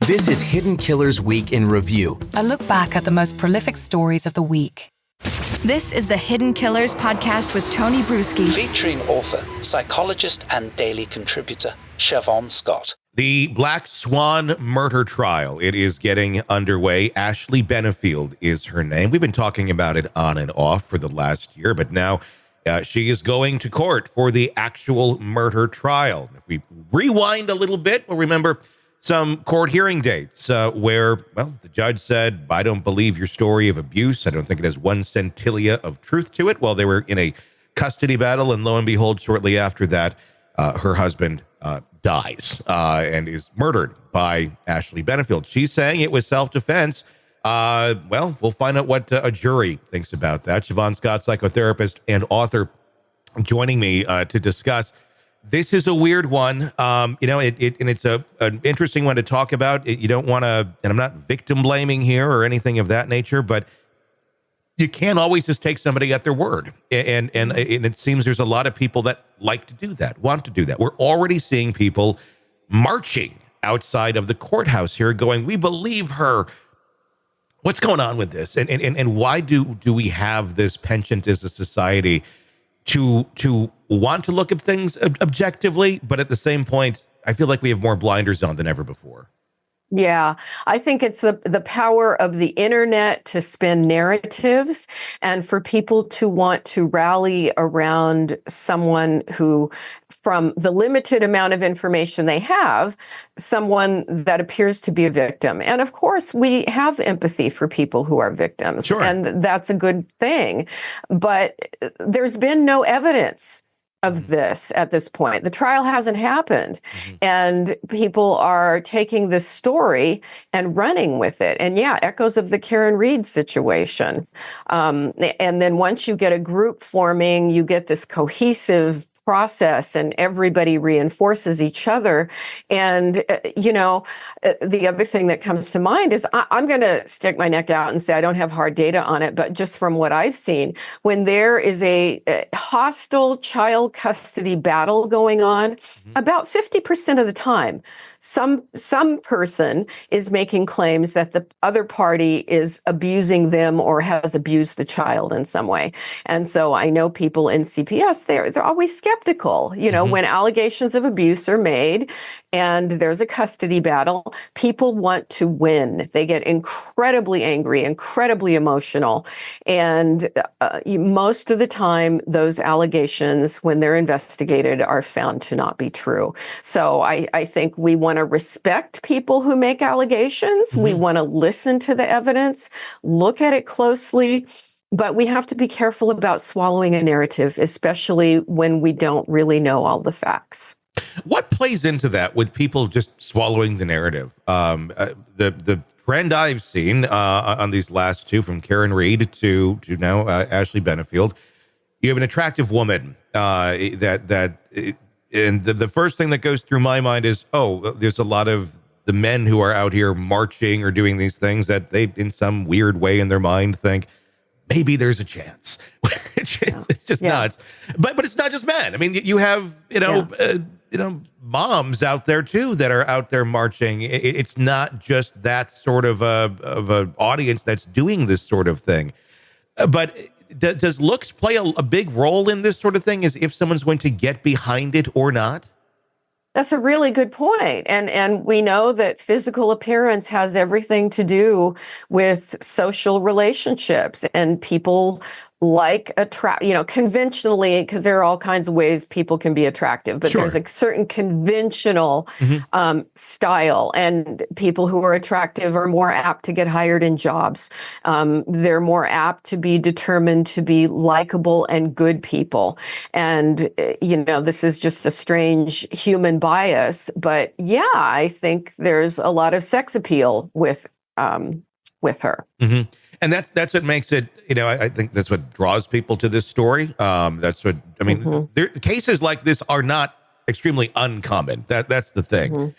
This is Hidden Killers Week in Review. A look back at the most prolific stories of the week. This is the Hidden Killers podcast with Tony Brueski. Featuring author, psychologist and daily contributor, Siobhan Scott. The Black Swan murder trial, it is getting underway. Ashley Benefield is her name. We've been talking about it on and off for the last year, but now she is going to court for the actual murder trial. If we rewind a little bit, we'll remember some court hearing dates where, well, the judge said, I don't believe your story of abuse. I don't think it has one centillia of truth to it. Well, they were in a custody battle, and lo and behold, shortly after that, her husband dies and is murdered by Ashley Benefield. She's saying it was self-defense. Well, we'll find out what a jury thinks about that. Siobhan Scott, psychotherapist and author, joining me to discuss. This is a weird one, and it's an interesting one to talk about. You don't want to, and I'm not victim blaming here or anything of that nature, but you can't always just take somebody at their word. And it seems there's a lot of people that like to do that, want to do that. We're already seeing people marching outside of the courthouse here going, we believe her. What's going on with this? And why do we have this penchant as a society to want to look at things objectively, but at the same point, I feel like we have more blinders on than ever before. Yeah, I think it's the power of the internet to spin narratives and for people to want to rally around someone who, from the limited amount of information they have, someone that appears to be a victim. And of course, we have empathy for people who are victims, sure, and that's a good thing. But there's been no evidence of this at this point. The trial hasn't happened, and people are taking this story and running with it. And yeah, echoes of the Karen Reed situation. And then once you get a group forming, you get this cohesive process and everybody reinforces each other. And, the other thing that comes to mind is I'm going to stick my neck out and say I don't have hard data on it, but just from what I've seen, when there is a hostile child custody battle going on, about 50% of the time, some person is making claims that the other party is abusing them or has abused the child in some way. And so I know people in CPS, they're always skeptical, when allegations of abuse are made and there's a custody battle, people want to win. They get incredibly angry, incredibly emotional. And most of the time, those allegations, when they're investigated, are found to not be true. So I think we want to respect people who make allegations. We want to listen to the evidence, look at it closely. But we have to be careful about swallowing a narrative, especially when we don't really know all the facts. What plays into that with people just swallowing the narrative? The trend I've seen on these last two, from Karen Reed to now Ashley Benefield, you have an attractive woman and the first thing that goes through my mind is, there's a lot of the men who are out here marching or doing these things that they, in some weird way in their mind, think maybe there's a chance. It's just nuts. But it's not just men. I mean, you have, moms out there too that are out there marching. It's not just that sort of a audience that's doing this sort of thing. But does looks play a big role in this sort of thing, as if someone's going to get behind it or not? That's a really good point. And we know that physical appearance has everything to do with social relationships, and people like conventionally, because there are all kinds of ways people can be attractive, but there's a certain conventional style, and people who are attractive are more apt to get hired in jobs. They're more apt to be determined to be likable and good people. And, this is just a strange human bias, but yeah, I think there's a lot of sex appeal with her. And that's what makes it, I think that's what draws people to this story. That's what, cases like this are not extremely uncommon. That's the thing.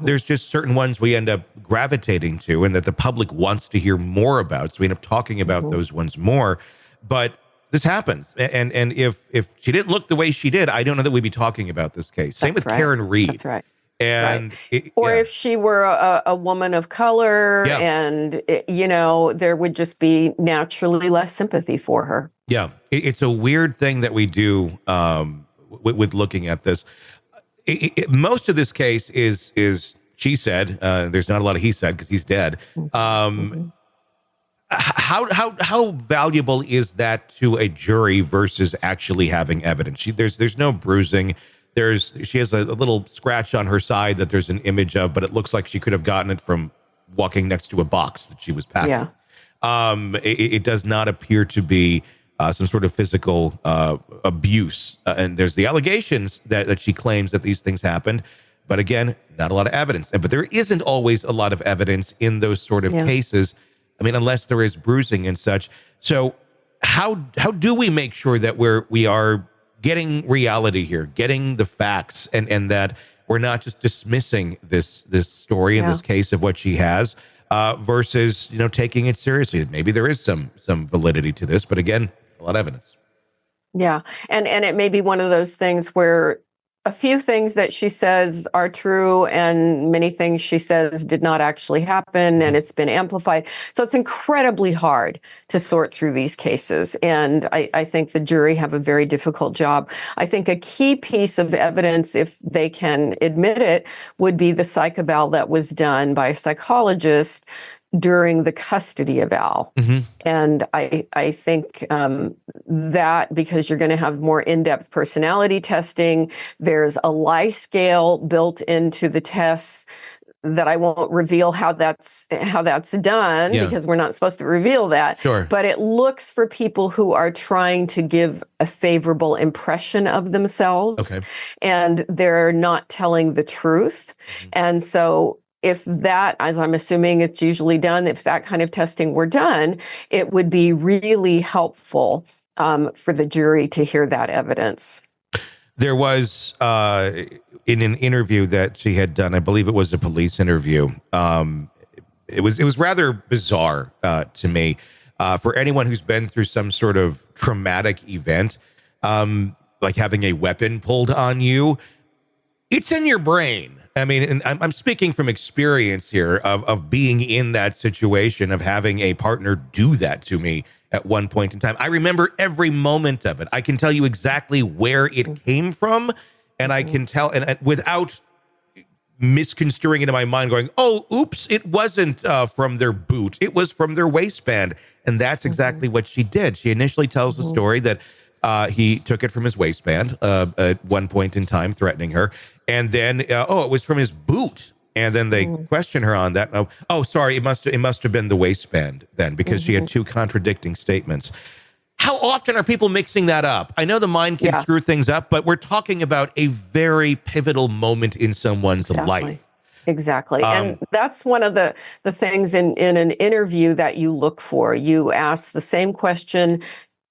There's just certain ones we end up gravitating to and that the public wants to hear more about. So we end up talking about those ones more. But this happens. And if she didn't look the way she did, I don't know that we'd be talking about this case. Same with Karen Reed. That's right. And Or if she were a woman of color, Yeah. and there would just be naturally less sympathy for her. Yeah, it's a weird thing that we do with looking at this. Most of this case is she said. There's not a lot of he said because he's dead. How valuable is that to a jury versus actually having evidence? There's no bruising. She has a little scratch on her side that there's an image of, but it looks like she could have gotten it from walking next to a box that she was packing. Yeah. It does not appear to be some sort of physical abuse. And there's the allegations that she claims that these things happened. But again, not a lot of evidence. But there isn't always a lot of evidence in those sort of cases. I mean, unless there is bruising and such. So how do we make sure that we are getting reality here, getting the facts, and that we're not just dismissing this story in this case of what she has versus taking it seriously? Maybe there is some validity to this, but again, a lot of evidence. Yeah. And it may be one of those things where a few things that she says are true and many things she says did not actually happen, and it's been amplified. So it's incredibly hard to sort through these cases. And I think the jury have a very difficult job. I think a key piece of evidence, if they can admit it, would be the psych eval that was done by a psychologist during the custody eval. And I think that because you're going to have more in-depth personality testing, there's a lie scale built into the tests that I won't reveal how that's done because we're not supposed to reveal that. Sure. But it looks for people who are trying to give a favorable impression of themselves, and they're not telling the truth. And so if that, as I'm assuming it's usually done, if that kind of testing were done, it would be really helpful for the jury to hear that evidence. There was in an interview that she had done, I believe it was a police interview. It was rather bizarre to me for anyone who's been through some sort of traumatic event, like having a weapon pulled on you. It's in your brain. I mean, and I'm speaking from experience here of being in that situation, of having a partner do that to me at one point in time. I remember every moment of it. I can tell you exactly where it came from, and I can tell, and without misconstruing it in my mind, going, oh, oops, it wasn't from their boot. It was from their waistband. And that's exactly what she did. She initially tells the story that he took it from his waistband at one point in time, threatening her. And then, it was from his boot. And then they question her on that. Oh, sorry, it must have been the waistband then, because she had two contradicting statements. How often are people mixing that up? I know the mind can screw things up, but we're talking about a very pivotal moment in someone's life. Exactly. And that's one of the things in an interview that you look for. You ask the same question,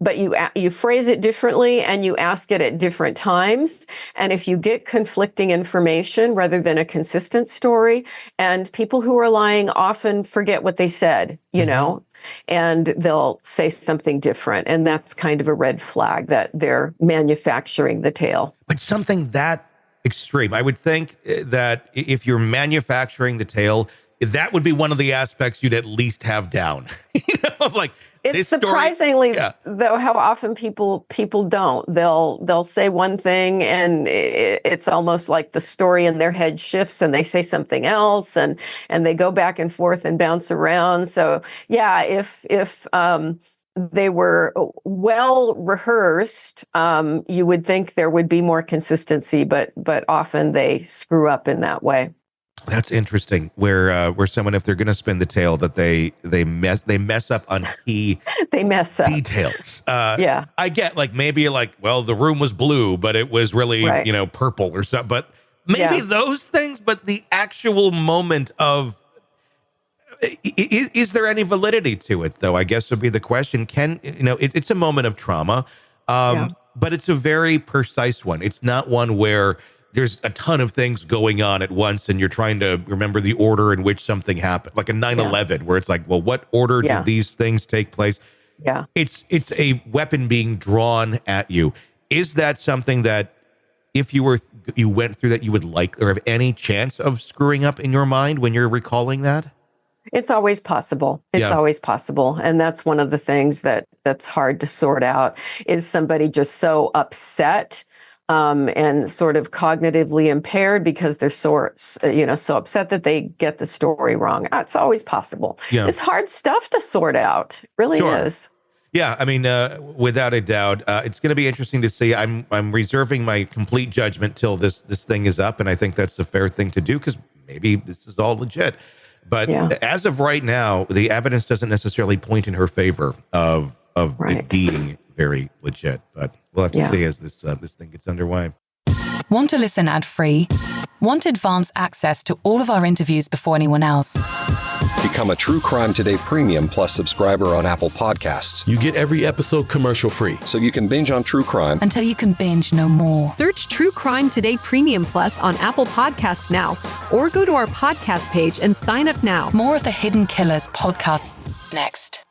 but you phrase it differently and you ask it at different times. And if you get conflicting information rather than a consistent story, and people who are lying often forget what they said, you know, and they'll say something different. And that's kind of a red flag that they're manufacturing the tale. But something that extreme, I would think that if you're manufacturing the tale, that would be one of the aspects you'd at least have down. Like, it's surprisingly though how often people don't. They'll say one thing and it's almost like the story in their head shifts and they say something else and they go back and forth and bounce around. So yeah, if they were well rehearsed, you would think there would be more consistency, but often they screw up in that way. That's interesting. Where someone, if they're going to spin the tale, that they mess up on key details. I get, like, maybe like, well, the room was blue, but it was really purple or something. But maybe those things. But the actual moment of is there any validity to it, though? I guess would be the question. It's a moment of trauma, but it's a very precise one. It's not one where there's a ton of things going on at once and you're trying to remember the order in which something happened, like a 9/11, where it's like, well, what order did these things take place? Yeah. It's a weapon being drawn at you. Is that something that if you went through that, you would like or have any chance of screwing up in your mind when you're recalling that? It's always possible. It's always possible. And that's one of the things that's hard to sort out, is somebody just so upset and sort of cognitively impaired because they're so upset that they get the story wrong. It's always possible. Yeah. It's hard stuff to sort out. It really is. Yeah, I mean, without a doubt, it's going to be interesting to see. I'm reserving my complete judgment till this thing is up, and I think that's a fair thing to do because maybe this is all legit. But as of right now, the evidence doesn't necessarily point in her favor of it being very legit. But we'll have to see as this thing gets underway. Want to listen ad-free? Want advanced access to all of our interviews before anyone else? Become a True Crime Today Premium Plus subscriber on Apple Podcasts. You get every episode commercial-free. So you can binge on true crime until you can binge no more. Search True Crime Today Premium Plus on Apple Podcasts now, or go to our podcast page and sign up now. More of the Hidden Killers podcast next.